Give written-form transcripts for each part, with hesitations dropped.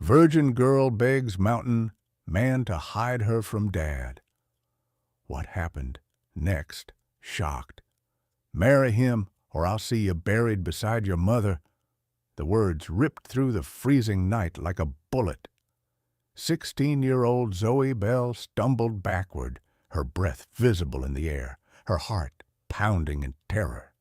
Virgin girl begs mountain man to hide her from dad. What happened next shocked. Marry him, or I'll see you buried beside your mother. The words ripped through the freezing night like a bullet. 16-year-old Zoe Bell stumbled backward, her breath visible in the air, her heart pounding in terror.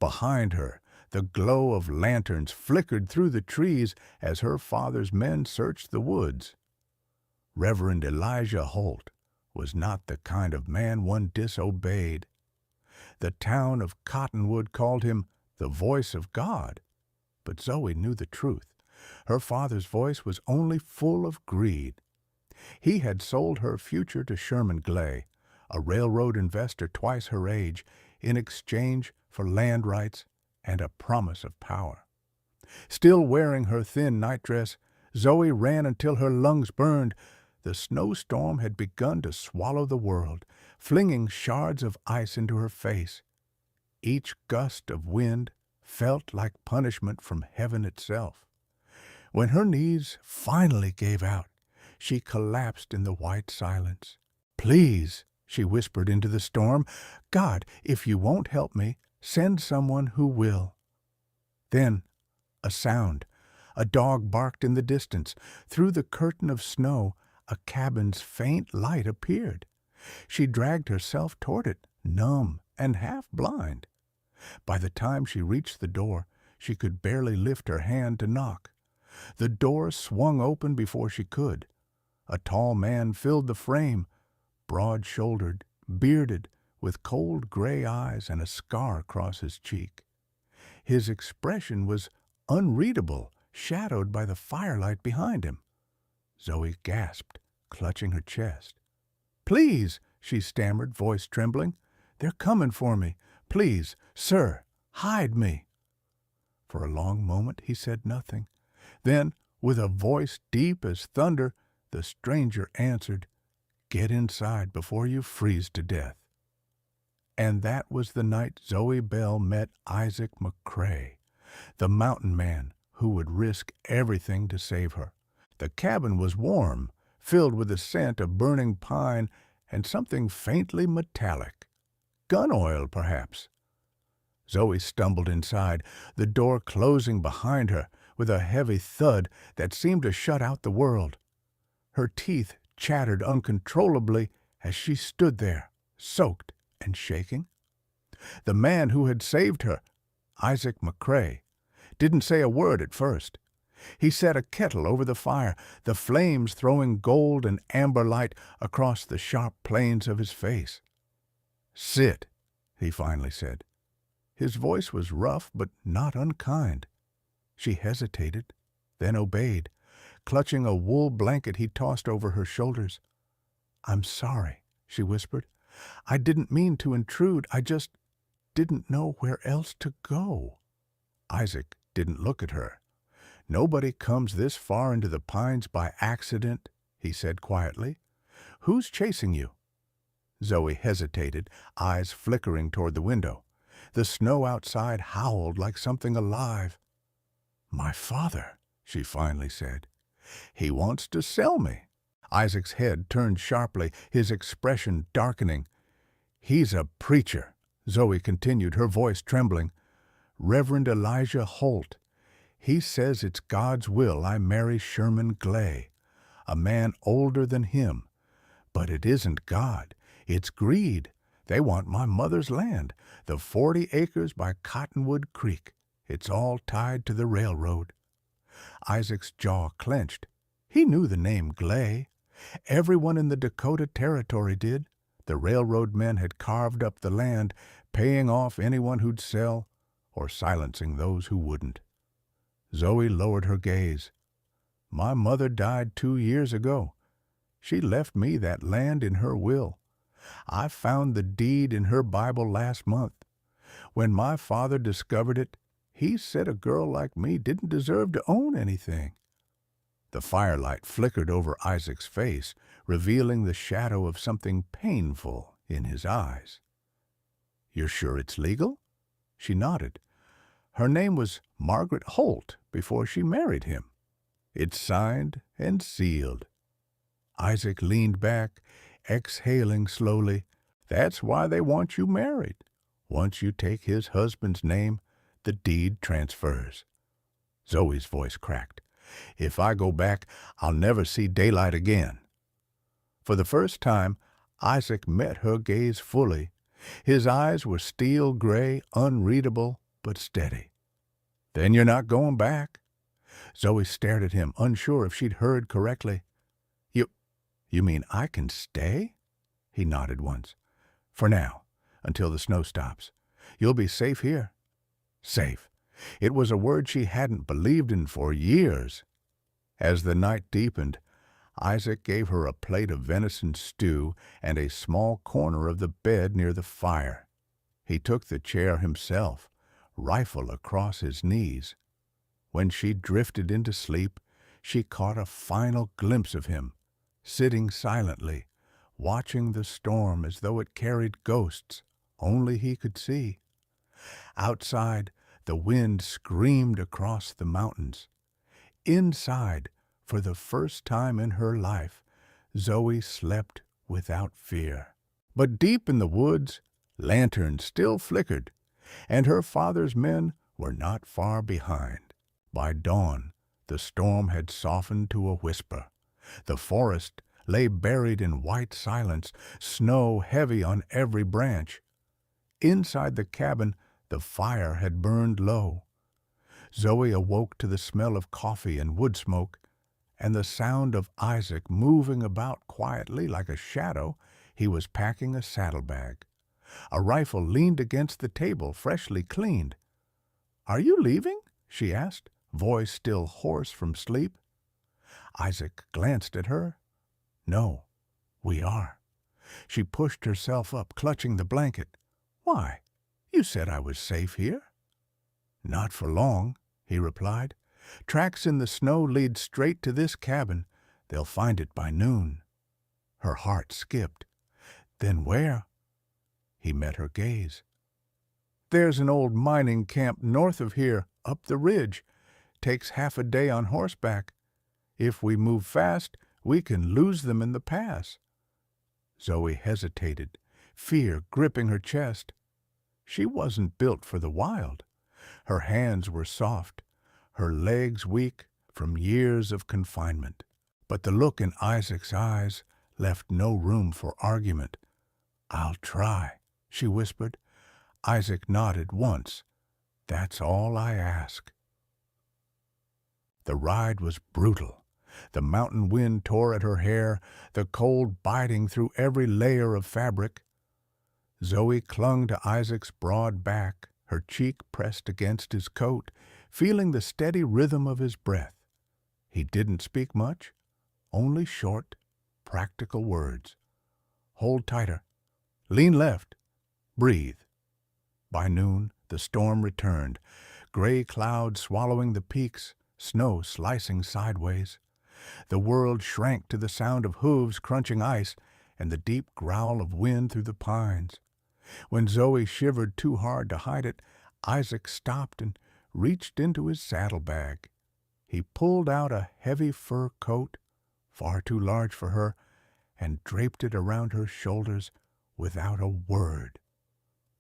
Behind her, the glow of lanterns flickered through the trees as her father's men searched the woods. Reverend Elijah Holt was not the kind of man one disobeyed. The town of Cottonwood called him the voice of God. But Zoe knew the truth. Her father's voice was only full of greed. He had sold her future to Sherman Glay, a railroad investor twice her age, in exchange for land rights and a promise of power. Still wearing her thin nightdress, Zoe ran until her lungs burned. The snowstorm had begun to swallow the world, flinging shards of ice into her face. Each gust of wind felt like punishment from heaven itself. When her knees finally gave out, she collapsed in the white silence. "Please," she whispered into the storm, "God, if you won't help me, send someone who will." Then a sound. A dog barked in the distance. Through the curtain of snow, a cabin's faint light appeared. She dragged herself toward it, numb and half blind. By the time she reached the door, she could barely lift her hand to knock. The door swung open before she could. A tall man filled the frame, broad-shouldered, bearded, with cold gray eyes and a scar across his cheek. His expression was unreadable, shadowed by the firelight behind him. Zoe gasped, clutching her chest. "Please," she stammered, voice trembling. "They're coming for me. Please, sir, hide me." For a long moment he said nothing. Then, with a voice deep as thunder, the stranger answered, "Get inside before you freeze to death." And that was the night Zoe Bell met Isaac McCrae, the mountain man who would risk everything to save her. The cabin was warm, filled with the scent of burning pine and something faintly metallic. Gun oil, perhaps. Zoe stumbled inside, the door closing behind her with a heavy thud that seemed to shut out the world. Her teeth chattered uncontrollably as she stood there, soaked and shaking. The man who had saved her, Isaac McCrae, didn't say a word at first. He set a kettle over the fire, the flames throwing gold and amber light across the sharp planes of his face. "Sit," he finally said. His voice was rough but not unkind. She hesitated, then obeyed, clutching a wool blanket he tossed over her shoulders. "I'm sorry," she whispered. "I didn't mean to intrude. I just didn't know where else to go." Isaac didn't look at her. "Nobody comes this far into the pines by accident," he said quietly. "Who's chasing you?" Zoe hesitated, eyes flickering toward the window. The snow outside howled like something alive. "My father," she finally said. "He wants to sell me." Isaac's head turned sharply, his expression darkening. "He's a preacher," Zoe continued, her voice trembling. "Reverend Elijah Holt. He says it's God's will I marry Sherman Glay, a man older than him. But it isn't God. It's greed. They want my mother's land, the 40 acres by Cottonwood Creek. It's all tied to the railroad." Isaac's jaw clenched. He knew the name Glay. Everyone in the Dakota Territory did. The railroad men had carved up the land, paying off anyone who'd sell or silencing those who wouldn't. Zoe lowered her gaze. "My mother died 2 years ago. She left me that land in her will. I found the deed in her Bible last month. When my father discovered it, he said a girl like me didn't deserve to own anything." The firelight flickered over Isaac's face, revealing the shadow of something painful in his eyes. "You're sure it's legal?" She nodded. Her name was Margaret Holt before she married him. It's signed and sealed. Isaac leaned back, exhaling slowly. That's why they want you married. Once you take his husband's name, the deed transfers. Zoe's voice cracked. If I go back, I'll never see daylight again. For the first time, Isaac met her gaze fully. His eyes were steel gray, unreadable, but steady. Then you're not going back? Zoe stared at him, unsure if she'd heard correctly. You mean I can stay? He nodded once. For now, until the snow stops. You'll be safe here. Safe. It was a word she hadn't believed in for years. As the night deepened, Isaac gave her a plate of venison stew and a small corner of the bed near the fire. He took the chair himself, rifle across his knees. When she drifted into sleep, she caught a final glimpse of him, sitting silently, watching the storm as though it carried ghosts only he could see. Outside, the wind screamed across the mountains. Inside, for the first time in her life, Zoe slept without fear. But deep in the woods, lanterns still flickered, and her father's men were not far behind. By dawn, the storm had softened to a whisper. The forest lay buried in white silence, snow heavy on every branch. Inside the cabin, the fire had burned low. Zoe awoke to the smell of coffee and wood smoke, and the sound of Isaac moving about quietly like a shadow. He was packing a saddlebag. A rifle leaned against the table, freshly cleaned. "Are you leaving?" she asked, voice still hoarse from sleep. Isaac glanced at her. "No, we are." She pushed herself up, clutching the blanket. "Why? You said I was safe here." "Not for long," he replied. "Tracks in the snow lead straight to this cabin. They'll find it by noon." Her heart skipped. "Then where?" He met her gaze. "There's an old mining camp north of here, up the ridge. Takes half a day on horseback. If we move fast, we can lose them in the pass." Zoe hesitated, fear gripping her chest. She wasn't built for the wild. Her hands were soft, her legs weak from years of confinement. But the look in Isaac's eyes left no room for argument. "I'll try," she whispered. Isaac nodded once. "That's all I ask." The ride was brutal. The mountain wind tore at her hair, the cold biting through every layer of fabric. Zoe clung to Isaac's broad back, her cheek pressed against his coat, feeling the steady rhythm of his breath. He didn't speak much, only short, practical words. "Hold tighter. Lean left. Breathe." By noon, the storm returned, gray clouds swallowing the peaks, snow slicing sideways. The world shrank to the sound of hooves crunching ice and the deep growl of wind through the pines. When Zoe shivered too hard to hide it, Isaac stopped and reached into his saddlebag. He pulled out a heavy fur coat, far too large for her, and draped it around her shoulders without a word.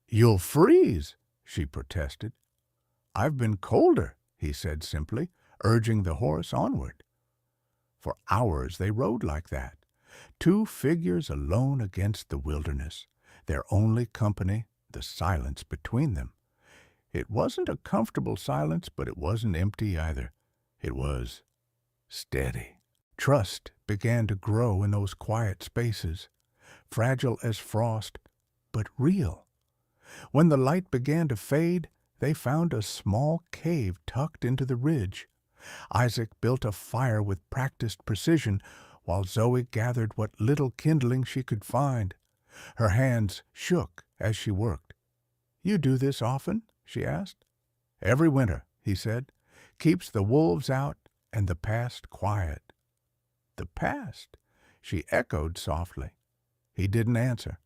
"You'll freeze," she protested. "I've been colder," he said simply, urging the horse onward. For hours they rode like that, two figures alone against the wilderness, their only company the silence between them. It wasn't a comfortable silence, but it wasn't empty either. It was steady. Trust began to grow in those quiet spaces, fragile as frost, but real. When the light began to fade, they found a small cave tucked into the ridge. Isaac built a fire with practiced precision, while Zoe gathered what little kindling she could find. Her hands shook as she worked. "You do this often?" she asked. "Every winter," he said. "Keeps the wolves out and the past quiet." "The past?" she echoed softly. He didn't answer.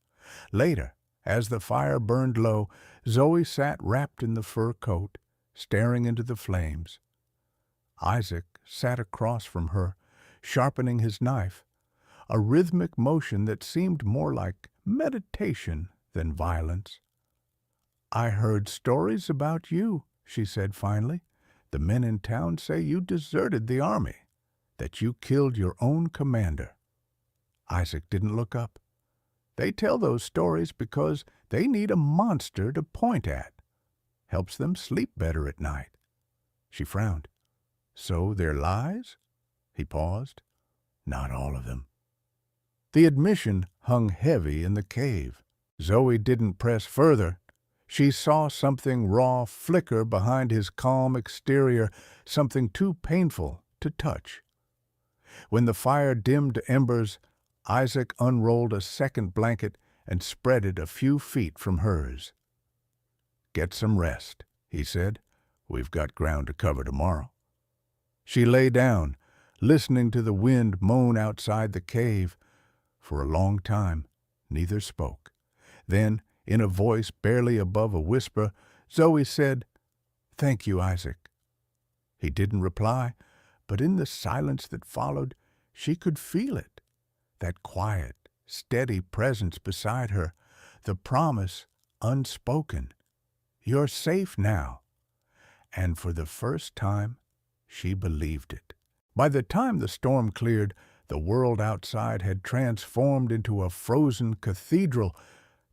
Later, as the fire burned low, Zoe sat wrapped in the fur coat, staring into the flames. Isaac sat across from her, sharpening his knife, a rhythmic motion that seemed more like meditation than violence. "I heard stories about you," she said finally. "The men in town say you deserted the army, that you killed your own commander." Isaac didn't look up. "They tell those stories because they need a monster to point at. Helps them sleep better at night." She frowned. "So they're lies?" He paused. "Not all of them." The admission hung heavy in the cave. Zoe didn't press further. She saw something raw flicker behind his calm exterior, something too painful to touch. When the fire dimmed to embers, Isaac unrolled a second blanket and spread it a few feet from hers. "Get some rest," he said. "We've got ground to cover tomorrow." She lay down, listening to the wind moan outside the cave. For a long time, neither spoke. Then, in a voice barely above a whisper, Zoe said, "Thank you, Isaac." He didn't reply, but in the silence that followed, she could feel it. That quiet, steady presence beside her, the promise unspoken. "You're safe now." And for the first time, she believed it. By the time the storm cleared, the world outside had transformed into a frozen cathedral,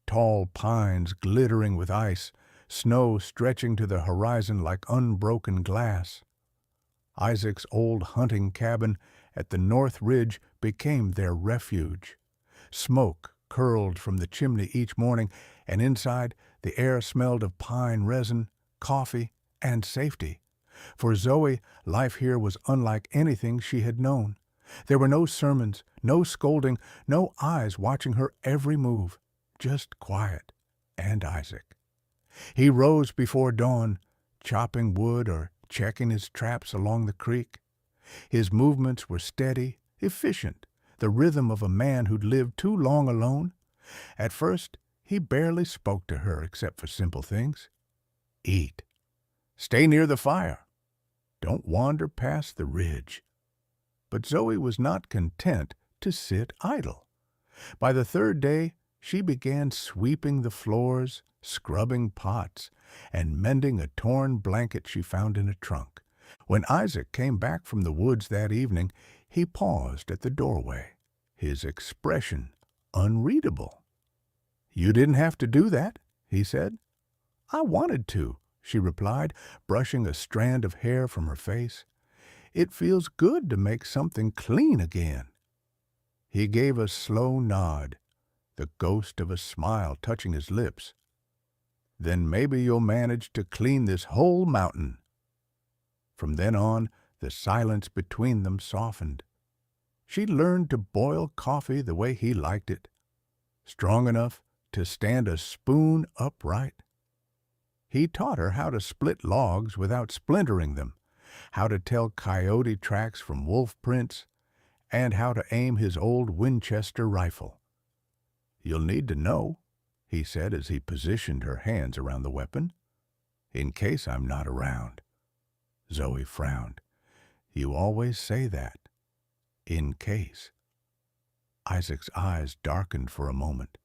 tall pines glittering with ice, snow stretching to the horizon like unbroken glass. Isaac's old hunting cabin at the North Ridge became their refuge. Smoke curled from the chimney each morning, and inside the air smelled of pine resin, coffee, and safety. For Zoe, life here was unlike anything she had known. There were no sermons, no scolding, no eyes watching her every move, just quiet and Isaac. He rose before dawn, chopping wood or checking his traps along the creek. His movements were steady, efficient, the rhythm of a man who'd lived too long alone. At first, he barely spoke to her except for simple things. "Eat. Stay near the fire. Don't wander past the ridge." But Zoe was not content to sit idle. By the third day, she began sweeping the floors, scrubbing pots, and mending a torn blanket she found in a trunk. When Isaac came back from the woods that evening, he paused at the doorway, his expression unreadable. "You didn't have to do that," he said. "I wanted to," she replied, brushing a strand of hair from her face. "It feels good to make something clean again." He gave a slow nod, the ghost of a smile touching his lips. "Then maybe you'll manage to clean this whole mountain." From then on, the silence between them softened. She learned to boil coffee the way he liked it, strong enough to stand a spoon upright. He taught her how to split logs without splintering them, how to tell coyote tracks from wolf prints, and how to aim his old Winchester rifle. "You'll need to know," he said as he positioned her hands around the weapon, "in case I'm not around." Zoe frowned. "You always say that. In case." Isaac's eyes darkened for a moment.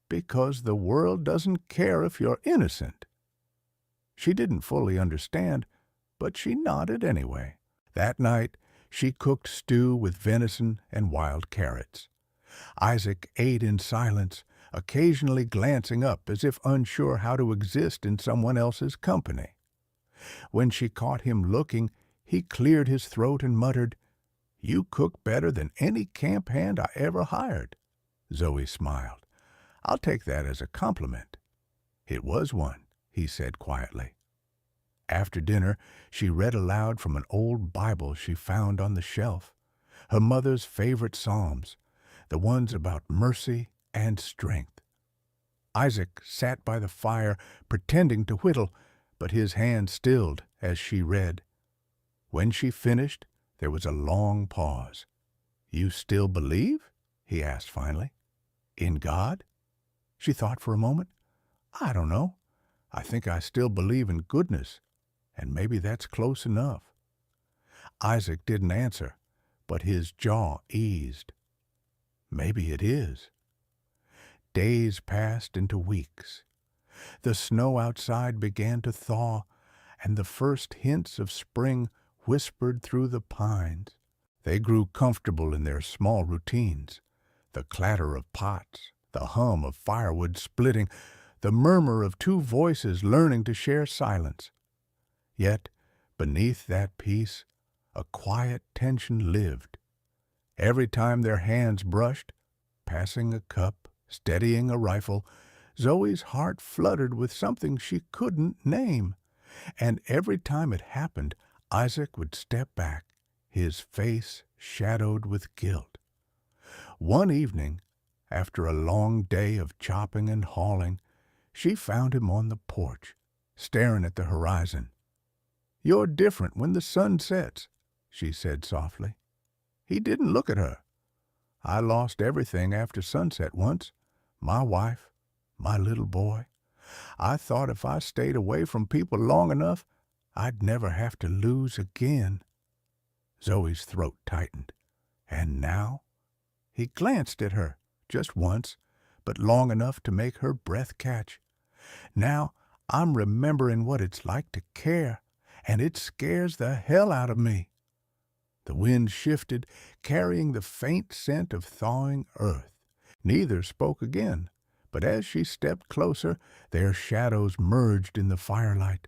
"Because the world doesn't care if you're innocent." She didn't fully understand, but she nodded anyway. That night, she cooked stew with venison and wild carrots. Isaac ate in silence, occasionally glancing up as if unsure how to exist in someone else's company. When she caught him looking, he cleared his throat and muttered, "You cook better than any camp hand I ever hired." Zoe smiled. "I'll take that as a compliment." "It was one," he said quietly. After dinner, she read aloud from an old Bible she found on the shelf, her mother's favorite psalms, the ones about mercy and strength. Isaac sat by the fire, pretending to whittle, but his hand stilled as she read. When she finished, there was a long pause. "You still believe?" he asked finally. "In God?" She thought for a moment. "I don't know. I think I still believe in goodness, and maybe that's close enough." Isaac didn't answer, but his jaw eased. Maybe it is. Days passed into weeks. The snow outside began to thaw, and the first hints of spring whispered through the pines. They grew comfortable in their small routines. The clatter of pots, the hum of firewood splitting, the murmur of two voices learning to share silence. Yet, beneath that peace, a quiet tension lived. Every time their hands brushed, passing a cup, steadying a rifle, Zoe's heart fluttered with something she couldn't name. And every time it happened, Isaac would step back, his face shadowed with guilt. One evening, after a long day of chopping and hauling, she found him on the porch, staring at the horizon. "You're different when the sun sets," she said softly. He didn't look at her. "I lost everything after sunset once. My wife, my little boy. I thought if I stayed away from people long enough, I'd never have to lose again." Zoe's throat tightened. "And now?" He glanced at her, just once, but long enough to make her breath catch. "Now I'm remembering what it's like to care, and it scares the hell out of me." The wind shifted, carrying the faint scent of thawing earth. Neither spoke again, but as she stepped closer, their shadows merged in the firelight.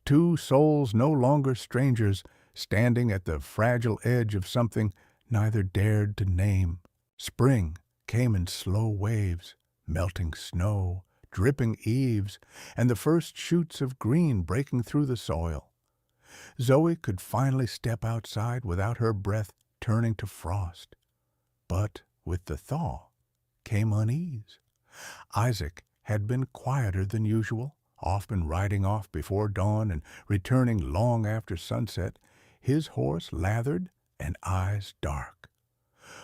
Two souls no longer strangers, standing at the fragile edge of something neither dared to name. Spring came in slow waves, melting snow, dripping eaves, and the first shoots of green breaking through the soil. Zoe could finally step outside without her breath turning to frost. But with the thaw came unease. Isaac had been quieter than usual, often riding off before dawn and returning long after sunset, his horse lathered and eyes dark.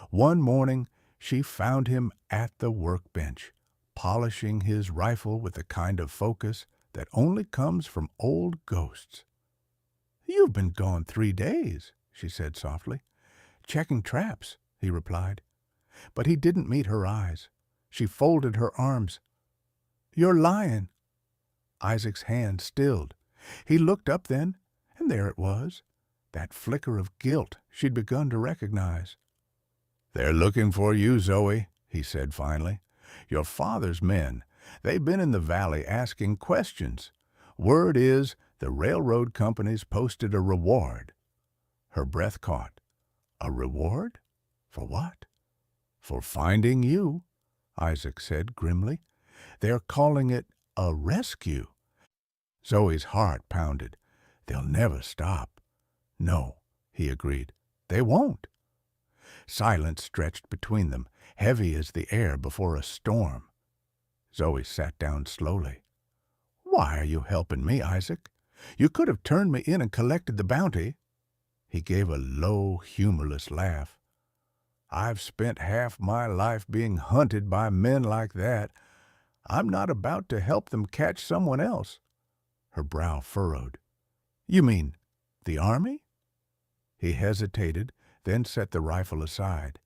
One morning she found him at the workbench, polishing his rifle with the kind of focus that only comes from old ghosts. "You've been gone 3 days," she said softly. "Checking traps," he replied. But he didn't meet her eyes. She folded her arms. "You're lying." Isaac's hand stilled. He looked up then, and there it was, that flicker of guilt she'd begun to recognize. "They're looking for you, Zoe," he said finally. "Your father's men. They've been in the valley asking questions. Word is the railroad company's posted a reward." Her breath caught. "A reward? For what?" "For finding you," Isaac said grimly. "They're calling it a rescue." Zoe's heart pounded. "They'll never stop." "No," he agreed. "They won't." Silence stretched between them, heavy as the air before a storm. Zoe sat down slowly. "Why are you helping me, Isaac? You could have turned me in and collected the bounty." He gave a low, humorless laugh. "I've spent half my life being hunted by men like that. I'm not about to help them catch someone else." Her brow furrowed. "You mean the army?" He hesitated, then set the rifle aside.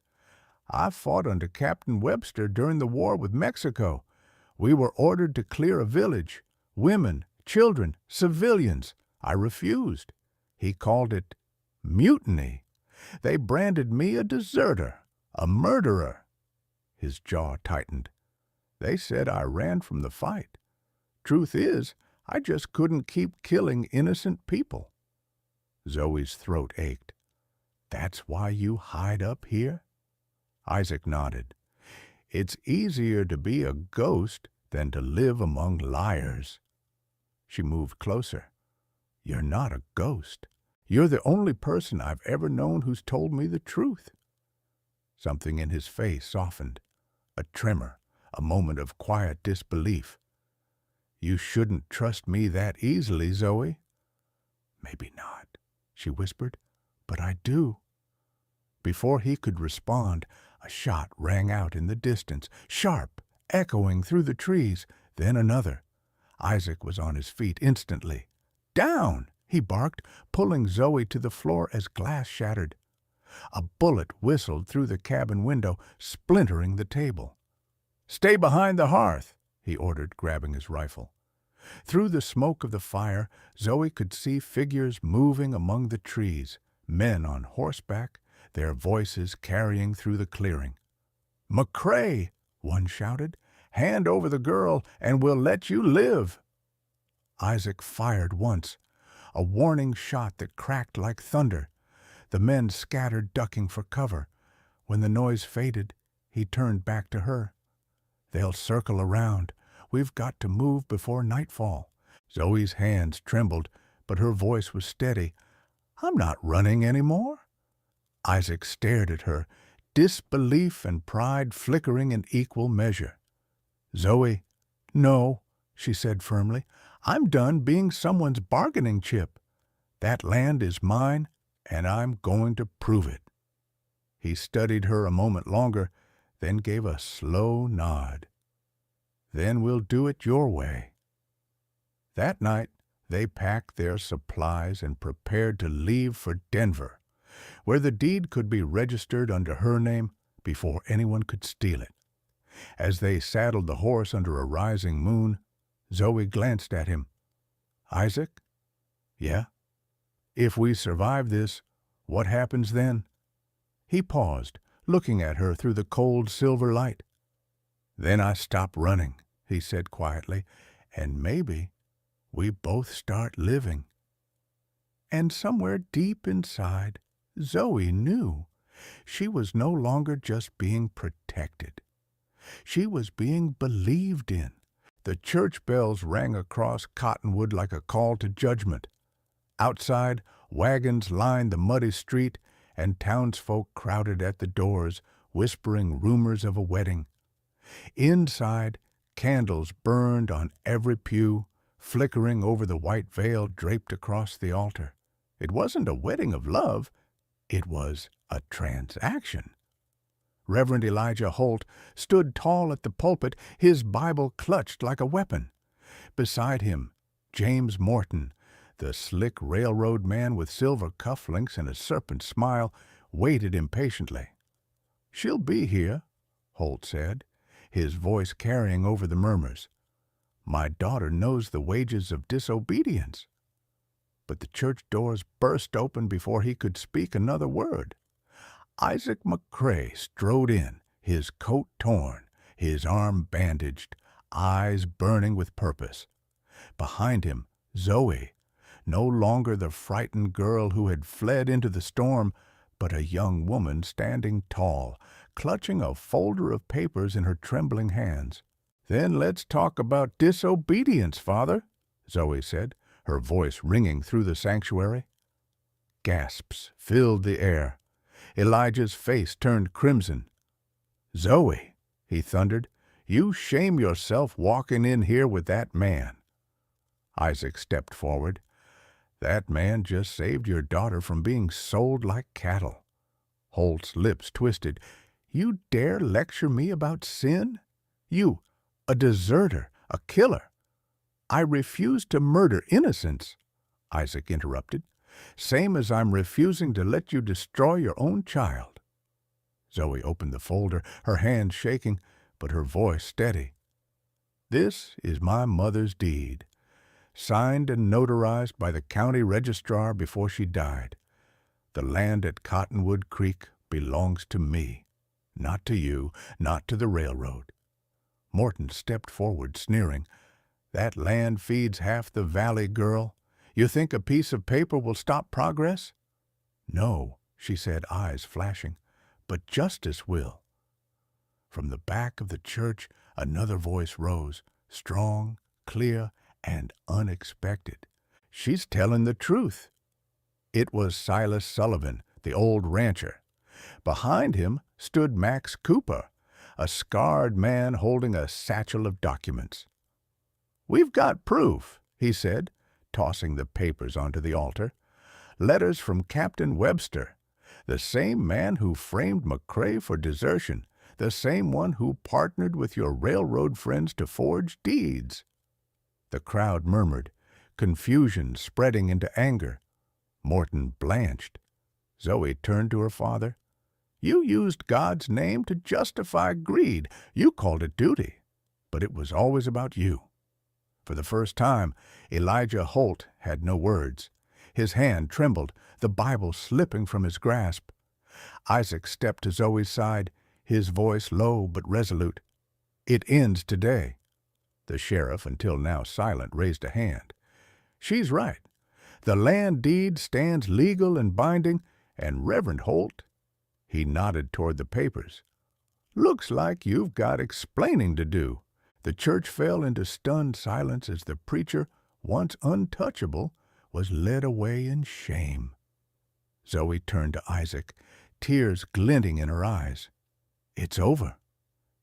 "I fought under Captain Webster during the war with Mexico. We were ordered to clear a village. Women, children, civilians. I refused. He called it mutiny. They branded me a deserter, a murderer." His jaw tightened. "They said I ran from the fight. Truth is, I just couldn't keep killing innocent people." Zoe's throat ached. "That's why you hide up here?" Isaac nodded. "It's easier to be a ghost than to live among liars." She moved closer. "You're not a ghost. You're the only person I've ever known who's told me the truth." Something in his face softened. A tremor, a moment of quiet disbelief. "You shouldn't trust me that easily, Zoe." "Maybe not," she whispered, "but I do." Before he could respond, a shot rang out in the distance, sharp, echoing through the trees, then another. Isaac was on his feet instantly. "Down!" he barked, pulling Zoe to the floor as glass shattered. A bullet whistled through the cabin window, splintering the table. "Stay behind the hearth," he ordered, grabbing his rifle. Through the smoke of the fire, Zoe could see figures moving among the trees, men on horseback, their voices carrying through the clearing. "McCrae!" one shouted. "Hand over the girl, and we'll let you live!" Isaac fired once, a warning shot that cracked like thunder. The men scattered, ducking for cover. When the noise faded, he turned back to her. "They'll circle around. We've got to move before nightfall." Zoe's hands trembled, but her voice was steady. "I'm not running anymore." Isaac stared at her, disbelief and pride flickering in equal measure. "Zoe, no," she said firmly. "I'm done being someone's bargaining chip. That land is mine, and I'm going to prove it." He studied her a moment longer, then gave a slow nod. "Then we'll do it your way." That night, they packed their supplies and prepared to leave for Denver, where the deed could be registered under her name before anyone could steal it. As they saddled the horse under a rising moon, Zoe glanced at him. "Isaac?" "Yeah?" "If we survive this, what happens then?" He paused, looking at her through the cold silver light. "Then I stop running," he said quietly, "and maybe we both start living." And somewhere deep inside, Zoe knew she was no longer just being protected. She was being believed in. The church bells rang across Cottonwood like a call to judgment. Outside, wagons lined the muddy street, and townsfolk crowded at the doors, whispering rumors of a wedding. Inside, candles burned on every pew, flickering over the white veil draped across the altar. It wasn't a wedding of love. It was a transaction. Reverend Elijah Holt stood tall at the pulpit, his Bible clutched like a weapon. Beside him, James Morton, the slick railroad man with silver cufflinks and a serpent smile, waited impatiently. "She'll be here," Holt said, his voice carrying over the murmurs. "My daughter knows the wages of disobedience." But the church doors burst open before he could speak another word. Isaac McCrae strode in, his coat torn, his arm bandaged, eyes burning with purpose. Behind him, Zoe, no longer the frightened girl who had fled into the storm, but a young woman standing tall, clutching a folder of papers in her trembling hands. "Then let's talk about disobedience, Father," Zoe said, her voice ringing through the sanctuary. Gasps filled the air. Elijah's face turned crimson. "Zoe," he thundered, "you shame yourself walking in here with that man." Isaac stepped forward. "That man just saved your daughter from being sold like cattle." Holt's lips twisted. "You dare lecture me about sin? You, a deserter, a killer." "I refuse to murder innocents," Isaac interrupted, "same as I'm refusing to let you destroy your own child." Zoe opened the folder, her hands shaking, but her voice steady. "This is my mother's deed, signed and notarized by the county registrar before she died. The land at Cottonwood Creek belongs to me, not to you, not to the railroad." Morton stepped forward, sneering. "That land feeds half the valley, girl. You think a piece of paper will stop progress?" "No," she said, eyes flashing, "but justice will." From the back of the church, another voice rose, strong, clear, and unexpected. "She's telling the truth." It was Silas Sullivan, the old rancher. Behind him stood Max Cooper, a scarred man holding a satchel of documents. "We've got proof," he said, tossing the papers onto the altar. "Letters from Captain Webster, the same man who framed McCrae for desertion, the same one who partnered with your railroad friends to forge deeds." The crowd murmured. confusion spreading into anger. Morton blanched. Zoe turned to her father. You used God's name to justify greed. You called it duty. But it was always about you. For the first time, Elijah Holt had no words. His hand trembled, the Bible slipping from his grasp. Isaac stepped to Zoe's side, his voice low but resolute. It ends today. The sheriff, until now silent, raised a hand. She's right. The land deed stands legal and binding, and Reverend Holt, he nodded toward the papers. Looks like you've got explaining to do. The church fell into stunned silence as the preacher, once untouchable, was led away in shame. Zoe turned to Isaac, tears glinting in her eyes. It's over.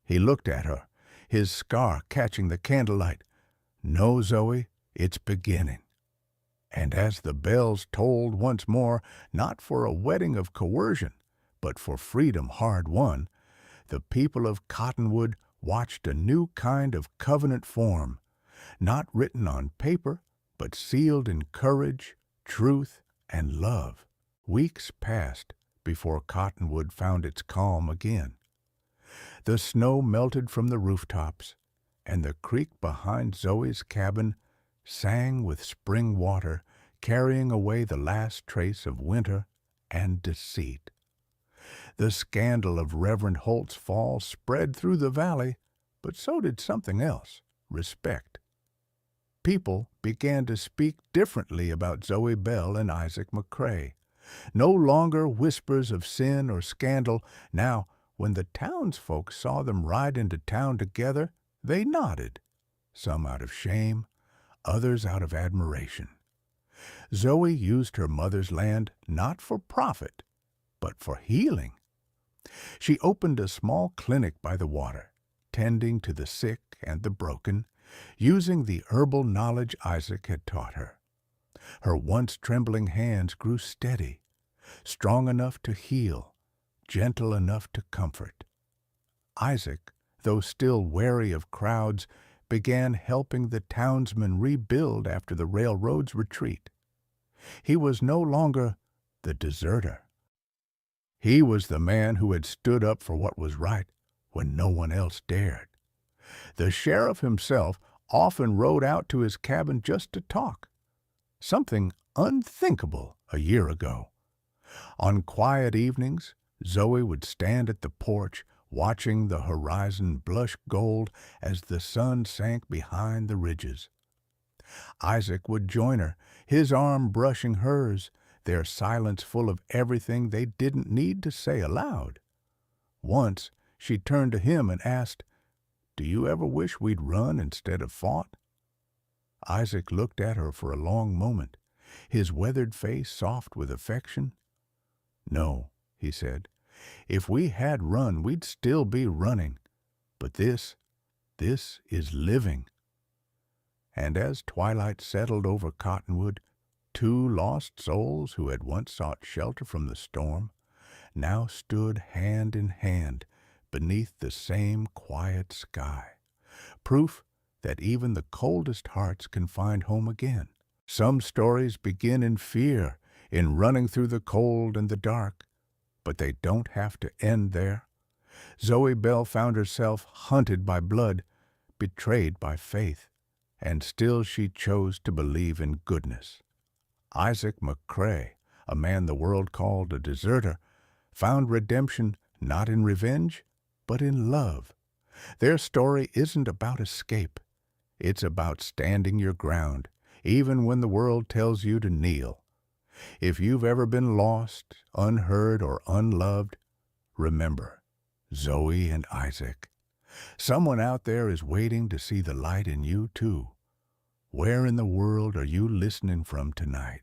He looked at her, his scar catching the candlelight. No, Zoe, it's beginning. And as the bells tolled once more, not for a wedding of coercion, but for freedom hard won, the people of Cottonwood watched a new kind of covenant form, not written on paper, but sealed in courage, truth, and love. Weeks passed before Cottonwood found its calm again. The snow melted from the rooftops, and the creek behind Zoe's cabin sang with spring water, carrying away the last trace of winter and deceit. The scandal of Reverend Holt's fall spread through the valley, but so did something else, respect. People began to speak differently about Zoe Bell and Isaac McCrae. No longer whispers of sin or scandal. Now, when the townsfolk saw them ride into town together, they nodded, some out of shame, others out of admiration. Zoe used her mother's land not for profit, but for healing. She opened a small clinic by the water, tending to the sick and the broken, using the herbal knowledge Isaac had taught her. Her once trembling hands grew steady, strong enough to heal, gentle enough to comfort. Isaac, though still wary of crowds, began helping the townsmen rebuild after the railroad's retreat. He was no longer the deserter. He was the man who had stood up for what was right when no one else dared. The sheriff himself often rode out to his cabin just to talk, something unthinkable a year ago. On quiet evenings, Zoe would stand at the porch, watching the horizon blush gold as the sun sank behind the ridges. Isaac would join her, his arm brushing hers, their silence full of everything they didn't need to say aloud. Once she turned to him and asked, "Do you ever wish we'd run instead of fought?" Isaac looked at her for a long moment, his weathered face soft with affection. "No," he said. "If we had run, we'd still be running. But this is living." And as twilight settled over Cottonwood, two lost souls who had once sought shelter from the storm now stood hand in hand beneath the same quiet sky, proof that even the coldest hearts can find home again. Some stories begin in fear, in running through the cold and the dark, but they don't have to end there. Zoe Bell found herself hunted by blood, betrayed by faith, and still she chose to believe in goodness. Isaac McCrae, a man the world called a deserter, found redemption not in revenge, but in love. Their story isn't about escape. It's about standing your ground, even when the world tells you to kneel. If you've ever been lost, unheard, or unloved, remember Zoe and Isaac. Someone out there is waiting to see the light in you, too. Where in the world are you listening from tonight?